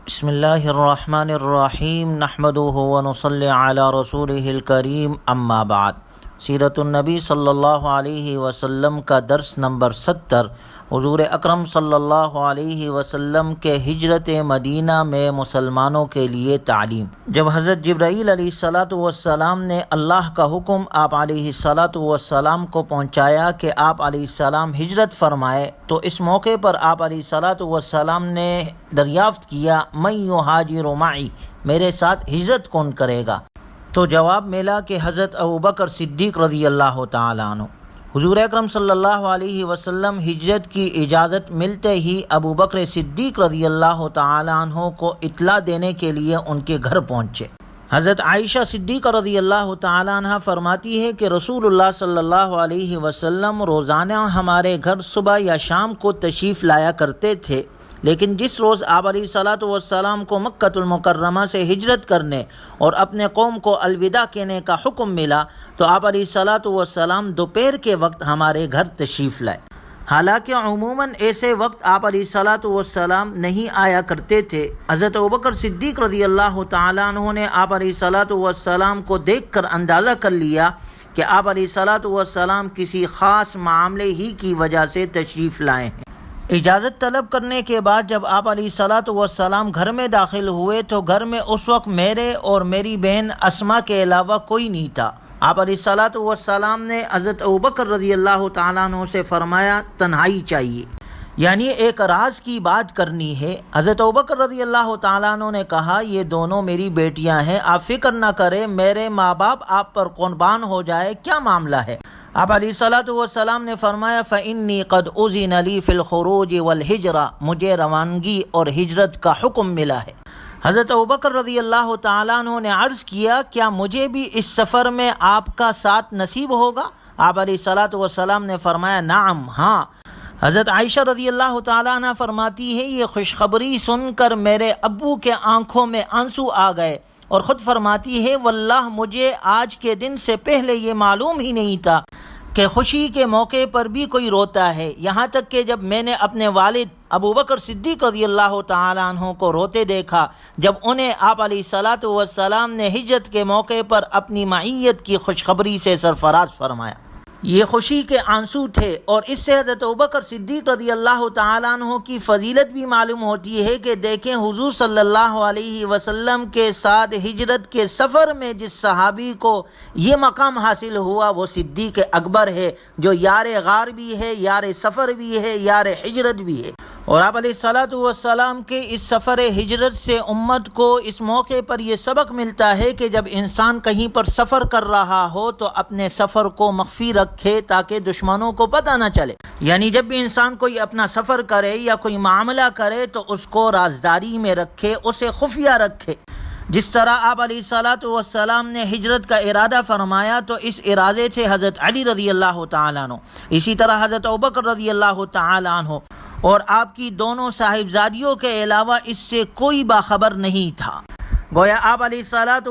بسم اللہ الرحمن الرحیم نحمدہ ونصلی علی رسولہ الکریم اما بعد۔ سیرت النبی صلی اللہ علیہ وسلم کا درس نمبر 70۔ حضور اکرم صلی اللہ علیہ وسلم کے ہجرت مدینہ میں مسلمانوں کے لیے تعلیم۔ جب حضرت جبرائیل علیہ السلام نے اللہ کا حکم آپ علیہ السلام کو پہنچایا کہ آپ علیہ السلام ہجرت فرمائے، تو اس موقع پر آپ علیہ السلام نے دریافت کیا من یہاجر معی، میرے ساتھ ہجرت کون کرے گا؟ تو جواب ملا کہ حضرت ابوبکر صدیق رضی اللہ تعالیٰ عنہ۔ حضور اکرم صلی اللہ علیہ وسلم ہجرت کی اجازت ملتے ہی ابوبکر صدیق رضی اللہ تعالیٰ عنہ کو اطلاع دینے کے لیے ان کے گھر پہنچے۔ حضرت عائشہ صدیقہ رضی اللہ تعالیٰ عنہ فرماتی ہے کہ رسول اللہ صلی اللہ علیہ وسلم روزانہ ہمارے گھر صبح یا شام کو تشریف لایا کرتے تھے، لیکن جس روز آپ علیہ السلام کو مکہ المکرمہ سے ہجرت کرنے اور اپنے قوم کو الوداع کہنے کا حکم ملا تو آپ علیہ السلام دوپہر کے وقت ہمارے گھر تشریف لائے۔ حالانکہ عموماً ایسے وقت آپ علیہ السلام نہیں آیا کرتے تھے۔ حضرت ابوبکر صدیق رضی اللہ تعالیٰ عنہ نے آپ علیہ السلام کو دیکھ کر اندازہ کر لیا کہ آپ علیہ السلام کسی خاص معاملے ہی کی وجہ سے تشریف لائے ہیں۔ اجازت طلب کرنے کے بعد جب آپ علیہ السلام گھر میں داخل ہوئے تو گھر میں اس وقت میرے اور میری بہن اسما کے علاوہ کوئی نہیں تھا۔ آپ علیہ السلام نے حضرت ابوبکر رضی اللہ تعالیٰ عنہ سے فرمایا تنہائی چاہیے، یعنی ایک راز کی بات کرنی ہے۔ حضرت ابوبکر رضی اللہ تعالیٰ عنہ نے کہا یہ دونوں میری بیٹیاں ہیں، آپ فکر نہ کریں، میرے ماں باپ آپ پر قربان ہو جائے، کیا معاملہ ہے؟ آپ علیہ السلام نے فرمایا فَإِنِّي قَدْ أُذِنَ لِي فِي الْخُرُوجِ وَالْهِجْرَةِ، مجھے روانگی اور ہجرت کا حکم ملا ہے۔ حضرت ابوبکر رضی اللہ تعالیٰ عنہ نے عرض کیا کیا مجھے بھی اس سفر میں آپ کا ساتھ نصیب ہوگا؟ آپ علیہ السلام نے فرمایا نعم، ہاں۔ حضرت عائشہ رضی اللہ تعالیٰ عنہ فرماتی ہے یہ خوشخبری سن کر میرے ابو کے آنکھوں میں آنسو آ گئے، اور خود فرماتی ہے واللہ مجھے آج کے دن سے پہلے یہ معلوم ہی نہیں تھا کہ خوشی کے موقع پر بھی کوئی روتا ہے، یہاں تک کہ جب میں نے اپنے والد ابوبکر صدیق رضی اللہ تعالیٰ عنہ کو روتے دیکھا جب انہیں آپ علیہ السلام نے ہجرت کے موقع پر اپنی معیت کی خوشخبری سے سرفراز فرمایا۔ یہ خوشی کے آنسو تھے، اور اس سے حضرت ابوبکر صدیق رضی اللہ تعالیٰ عنہ کی فضیلت بھی معلوم ہوتی ہے کہ دیکھیں حضور صلی اللہ علیہ وسلم کے ساتھ ہجرت کے سفر میں جس صحابی کو یہ مقام حاصل ہوا وہ صدیق اکبر ہے، جو یار غار بھی ہے، یار سفر بھی ہے، یار ہجرت بھی ہے۔ اور آپ علیہ السلام کے اس سفر ہجرت سے امت کو اس موقع پر یہ سبق ملتا ہے کہ جب انسان کہیں پر سفر کر رہا ہو تو اپنے سفر کو مخفی رکھے تاکہ دشمنوں کو پتہ نہ چلے، یعنی جب بھی انسان کوئی اپنا سفر کرے یا کوئی معاملہ کرے تو اس کو رازداری میں رکھے، اسے خفیہ رکھے۔ جس طرح آپ علیہ السلام نے ہجرت کا ارادہ فرمایا تو اس ارادے سے حضرت علی رضی اللہ تعالیٰ عنہ، اسی طرح حضرت ابوبکر رضی اللہ تعالیٰ عنہ اور آپ کی دونوں صاحبزادیوں کے علاوہ اس سے کوئی باخبر نہیں تھا۔ گویا آپ علیہ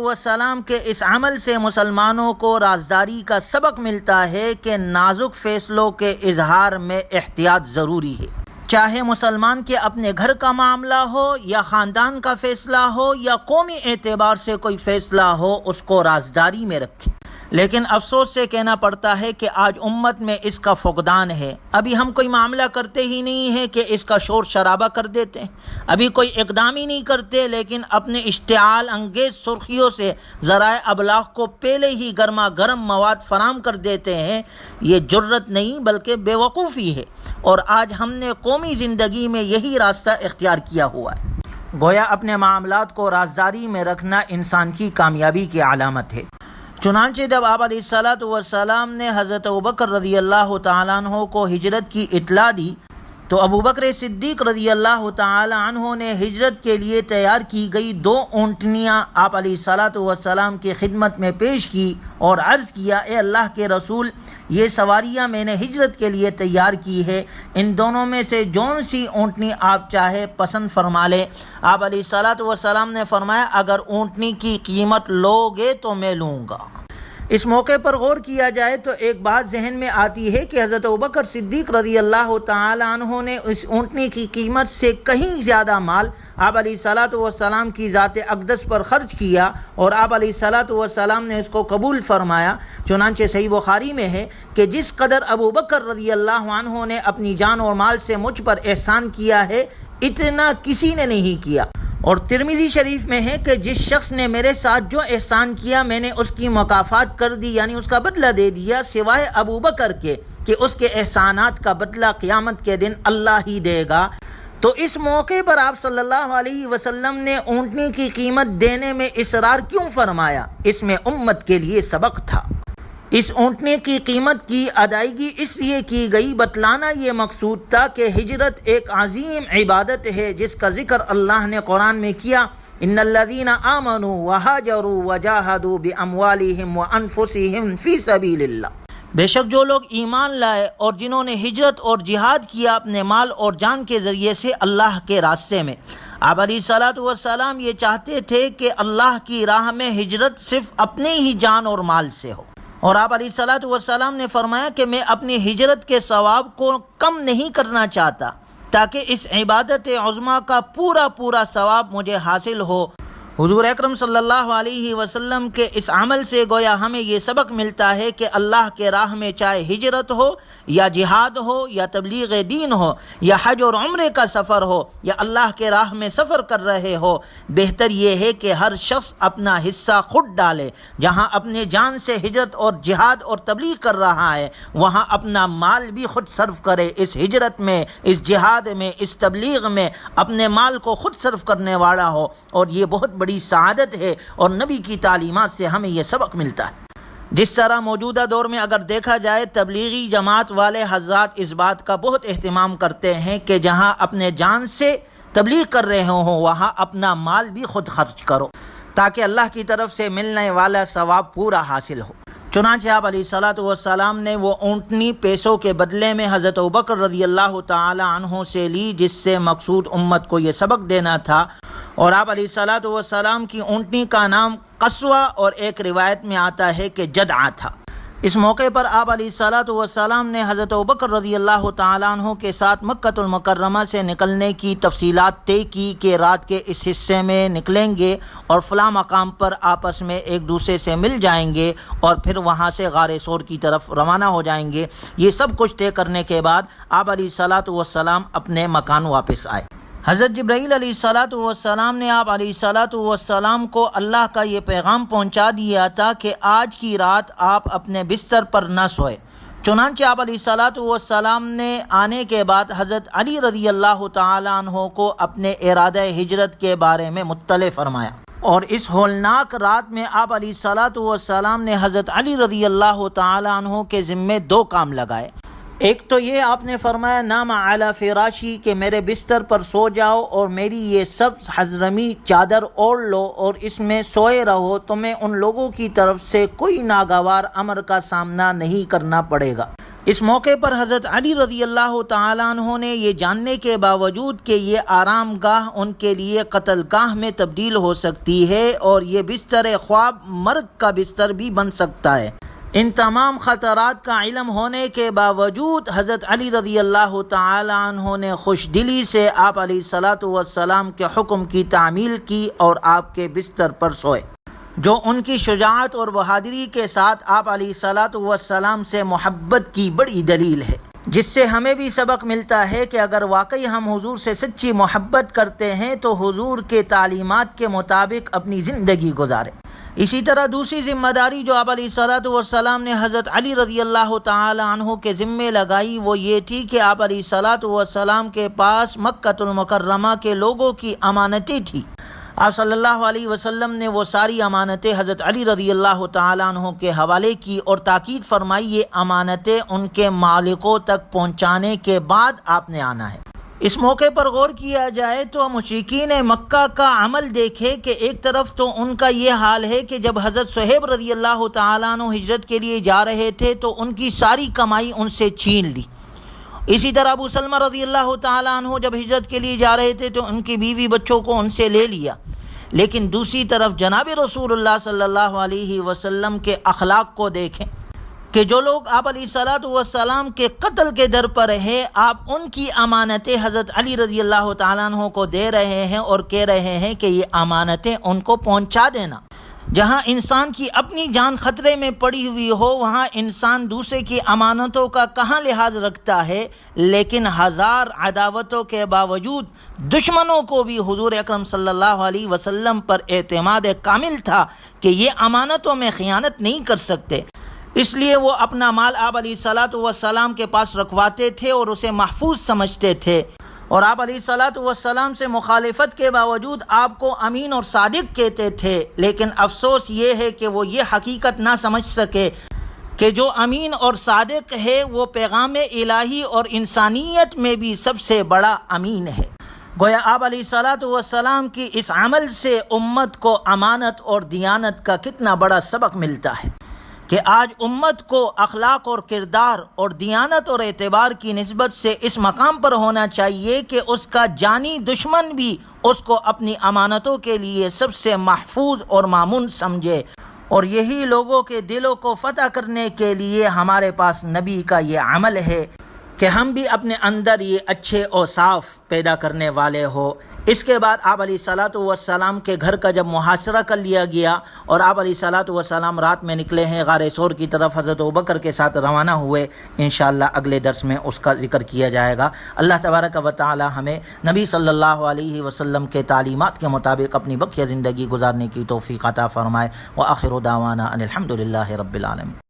السلام کے اس عمل سے مسلمانوں کو رازداری کا سبق ملتا ہے کہ نازک فیصلوں کے اظہار میں احتیاط ضروری ہے، چاہے مسلمان کے اپنے گھر کا معاملہ ہو یا خاندان کا فیصلہ ہو یا قومی اعتبار سے کوئی فیصلہ ہو، اس کو رازداری میں رکھے۔ لیکن افسوس سے کہنا پڑتا ہے کہ آج امت میں اس کا فقدان ہے۔ ابھی ہم کوئی معاملہ کرتے ہی نہیں ہیں کہ اس کا شور شرابہ کر دیتے ہیں، ابھی کوئی اقدام ہی نہیں کرتے، لیکن اپنے اشتعال انگیز سرخیوں سے ذرائع ابلاغ کو پہلے ہی گرما گرم مواد فراہم کر دیتے ہیں۔ یہ جرت نہیں بلکہ بے وقوفی ہے، اور آج ہم نے قومی زندگی میں یہی راستہ اختیار کیا ہوا ہے۔ گویا اپنے معاملات کو رازداری میں رکھنا انسان کی کامیابی کی علامت ہے۔ چنانچہ جب آپ علیہ السلام نے حضرت ابوبکر رضی اللہ تعالیٰ عنہ کو ہجرت کی اطلاع دی تو ابوبکر صدیق رضی اللہ تعالیٰ عنہ نے ہجرت کے لیے تیار کی گئی 2 اونٹنیاں آپ علیہ السلام کی خدمت میں پیش کی اور عرض کیا اے اللہ کے رسول، یہ سواریاں میں نے ہجرت کے لیے تیار کی ہے، ان دونوں میں سے جون سی اونٹنی آپ چاہے پسند فرما لیں۔ آپ علیہ السلام نے فرمایا اگر اونٹنی کی قیمت لوگے تو میں لوں گا۔ اس موقع پر غور کیا جائے تو ایک بات ذہن میں آتی ہے کہ حضرت ابوبکر صدیق رضی اللہ تعالی عنہ نے اس اونٹنی کی قیمت سے کہیں زیادہ مال آپ علیہ الصلوۃ والسلام کی ذات اقدس پر خرچ کیا، اور آپ علیہ الصلوۃ والسلام نے اس کو قبول فرمایا۔ چنانچہ صحیح بخاری میں ہے کہ جس قدر ابوبکر رضی اللہ عنہ نے اپنی جان اور مال سے مجھ پر احسان کیا ہے، اتنا کسی نے نہیں کیا۔ اور ترمذی شریف میں ہے کہ جس شخص نے میرے ساتھ جو احسان کیا میں نے اس کی مکافات کر دی، یعنی اس کا بدلہ دے دیا، سوائے ابوبکر کے کہ اس کے احسانات کا بدلہ قیامت کے دن اللہ ہی دے گا۔ تو اس موقع پر آپ صلی اللہ علیہ وسلم نے اونٹنی کی قیمت دینے میں اصرار کیوں فرمایا؟ اس میں امت کے لیے سبق تھا۔ اس اونٹنے کی قیمت کی ادائیگی اس لیے کی گئی، بتلانا یہ مقصود تھا کہ ہجرت ایک عظیم عبادت ہے جس کا ذکر اللہ نے قرآن میں کیا، ان الذین آمنوا وہاجروا وجاہدوا باموالہم وانفسہم فی سبیل اللہ، بے شک جو لوگ ایمان لائے اور جنہوں نے ہجرت اور جہاد کیا اپنے مال اور جان کے ذریعے سے اللہ کے راستے میں۔ آپ علیہ الصلوۃ والسلام یہ چاہتے تھے کہ اللہ کی راہ میں ہجرت صرف اپنے ہی جان اور مال سے ہو، اور آپ علیہ الصلوۃ والسلام نے فرمایا کہ میں اپنی ہجرت کے ثواب کو کم نہیں کرنا چاہتا تاکہ اس عبادت عظمیٰ کا پورا ثواب مجھے حاصل ہو۔ حضور اکرم صلی اللہ علیہ وسلم کے اس عمل سے گویا ہمیں یہ سبق ملتا ہے کہ اللہ کے راہ میں چاہے ہجرت ہو یا جہاد ہو یا تبلیغ دین ہو یا حج اور عمرے کا سفر ہو یا اللہ کے راہ میں سفر کر رہے ہو، بہتر یہ ہے کہ ہر شخص اپنا حصہ خود ڈالے۔ جہاں اپنے جان سے ہجرت اور جہاد اور تبلیغ کر رہا ہے وہاں اپنا مال بھی خود صرف کرے۔ اس ہجرت میں، اس جہاد میں، اس تبلیغ میں اپنے مال کو خود صرف کرنے والا ہو، اور یہ بہت بڑی سعادت ہے، اور نبی کی تعلیمات سے ہمیں یہ سبق ملتا ہے۔ جس طرح موجودہ دور میں اگر دیکھا جائے تبلیغی جماعت والے حضرات اس بات کا بہت اہتمام کرتے ہیں کہ جہاں اپنے جان سے تبلیغ کر رہے ہوں وہاں اپنا مال بھی خود خرچ کرو تاکہ اللہ کی طرف سے ملنے والا ثواب پورا حاصل ہو۔ چنانچہ آپ علیہ الصلوۃ والسلام نے وہ اونٹنی پیسوں کے بدلے میں حضرت ابوبکر رضی اللہ تعالی عنہ سے لی، جس سے مقصود امت کو یہ سبق دینا تھا، اور آپ علیہ الصلوۃ والسلام کی اونٹنی کا نام قصوہ اور ایک روایت میں آتا ہے کہ جدعہ تھا۔ اس موقع پر آپ علیہ الصلوۃ والسلام نے حضرت ابوبکر رضی اللہ تعالیٰ عنہ کے ساتھ مکۃ المکرمہ سے نکلنے کی تفصیلات طے کی کہ رات کے اس حصے میں نکلیں گے اور فلاں مقام پر آپس میں ایک دوسرے سے مل جائیں گے اور پھر وہاں سے غار ثور کی طرف روانہ ہو جائیں گے۔ یہ سب کچھ طے کرنے کے بعد آپ علیہ الصلوۃ والسلام اپنے مکان واپس آئے۔ حضرت جبرائیل علیہ الصلوۃ والسلام نے آپ علیہ الصلوۃ والسلام کو اللہ کا یہ پیغام پہنچا دیا تھا کہ آج کی رات آپ اپنے بستر پر نہ سوئے۔ چنانچہ آپ علیہ الصلوۃ والسلام نے آنے کے بعد حضرت علی رضی اللہ تعالی عنہ کو اپنے ارادہ ہجرت کے بارے میں مطلع فرمایا، اور اس ہولناک رات میں آپ علیہ الصلوۃ والسلام نے حضرت علی رضی اللہ تعالی عنہ کے ذمے دو کام لگائے۔ ایک تو یہ آپ نے فرمایا نام علی فراشی کہ میرے بستر پر سو جاؤ اور میری یہ سبز حضرمی چادر اوڑھ لو اور اس میں سوئے رہو، تمہیں ان لوگوں کی طرف سے کوئی ناگوار امر کا سامنا نہیں کرنا پڑے گا۔ اس موقع پر حضرت علی رضی اللہ تعالیٰ عنہ نے یہ جاننے کے باوجود کہ یہ آرام گاہ ان کے لیے قتل گاہ میں تبدیل ہو سکتی ہے اور یہ بستر خواب مرگ کا بستر بھی بن سکتا ہے، ان تمام خطرات کا علم ہونے کے باوجود حضرت علی رضی اللہ تعالی عنہ نے خوش دلی سے آپ علیہ الصلوۃ والسلام کے حکم کی تعمیل کی اور آپ کے بستر پر سوئے، جو ان کی شجاعت اور بہادری کے ساتھ آپ علیہ الصلوۃ والسلام سے محبت کی بڑی دلیل ہے، جس سے ہمیں بھی سبق ملتا ہے کہ اگر واقعی ہم حضور سے سچی محبت کرتے ہیں تو حضور کے تعلیمات کے مطابق اپنی زندگی گزاریں۔ اسی طرح دوسری ذمہ داری جو آپ علیہ الصلوۃ والسلام نے حضرت علی رضی اللہ تعالی عنہ کے ذمے لگائی وہ یہ تھی کہ آپ علیہ الصلوۃ والسلام کے پاس مکۃ المکرمہ کے لوگوں کی امانتیں تھیں۔ آپ صلی اللہ علیہ وسلم نے وہ ساری امانتیں حضرت علی رضی اللہ تعالی عنہ کے حوالے کی اور تاکید فرمائی یہ امانتیں ان کے مالکوں تک پہنچانے کے بعد آپ نے آنا ہے۔ اس موقع پر غور کیا جائے تو مشرکین مکہ کا عمل دیکھے کہ ایک طرف تو ان کا یہ حال ہے کہ جب حضرت صہیب رضی اللہ تعالیٰ عنہ ہجرت کے لیے جا رہے تھے تو ان کی ساری کمائی ان سے چھین لی۔ اسی طرح ابو سلمہ رضی اللہ تعالیٰ عنہ جب ہجرت کے لیے جا رہے تھے تو ان کی بیوی بچوں کو ان سے لے لیا، لیکن دوسری طرف جناب رسول اللہ صلی اللہ علیہ وسلم کے اخلاق کو دیکھیں کہ جو لوگ آپ علیہ الصلوۃ والسلام کے قتل کے در پر ہے، آپ ان کی امانتیں حضرت علی رضی اللہ تعالیٰ عنہ کو دے رہے ہیں اور کہہ رہے ہیں کہ یہ امانتیں ان کو پہنچا دینا۔ جہاں انسان کی اپنی جان خطرے میں پڑی ہوئی ہو، وہاں انسان دوسرے کی امانتوں کا کہاں لحاظ رکھتا ہے، لیکن ہزار عداوتوں کے باوجود دشمنوں کو بھی حضور اکرم صلی اللہ علیہ وسلم پر اعتماد کامل تھا کہ یہ امانتوں میں خیانت نہیں کر سکتے، اس لیے وہ اپنا مال آپ علیہ الصلوۃ والسلام کے پاس رکھواتے تھے اور اسے محفوظ سمجھتے تھے، اور آپ علیہ الصلوۃ والسلام سے مخالفت کے باوجود آپ کو امین اور صادق کہتے تھے۔ لیکن افسوس یہ ہے کہ وہ یہ حقیقت نہ سمجھ سکے کہ جو امین اور صادق ہے وہ پیغام الہی اور انسانیت میں بھی سب سے بڑا امین ہے۔ گویا آپ علیہ الصلوۃ والسلام کی اس عمل سے امت کو امانت اور دیانت کا کتنا بڑا سبق ملتا ہے کہ آج امت کو اخلاق اور کردار اور دیانت اور اعتبار کی نسبت سے اس مقام پر ہونا چاہیے کہ اس کا جانی دشمن بھی اس کو اپنی امانتوں کے لیے سب سے محفوظ اور مامون سمجھے، اور یہی لوگوں کے دلوں کو فتح کرنے کے لیے ہمارے پاس نبی کا یہ عمل ہے کہ ہم بھی اپنے اندر یہ اچھے اوصاف پیدا کرنے والے ہو۔ اس کے بعد آپ علیہ الصلوۃ والسلام کے گھر کا جب محاصرہ کر لیا گیا اور آپ علیہ الصلوۃ والسلام رات میں نکلے ہیں غار ثور کی طرف، حضرت ابوبکر کے ساتھ روانہ ہوئے۔ انشاءاللہ اگلے درس میں اس کا ذکر کیا جائے گا۔ اللہ تبارک و تعالی ہمیں نبی صلی اللہ علیہ وسلم کے تعلیمات کے مطابق اپنی بقیہ زندگی گزارنے کی توفیق عطا فرمائے۔ وآخر دعوانا ان الحمد للہ رب العالمین۔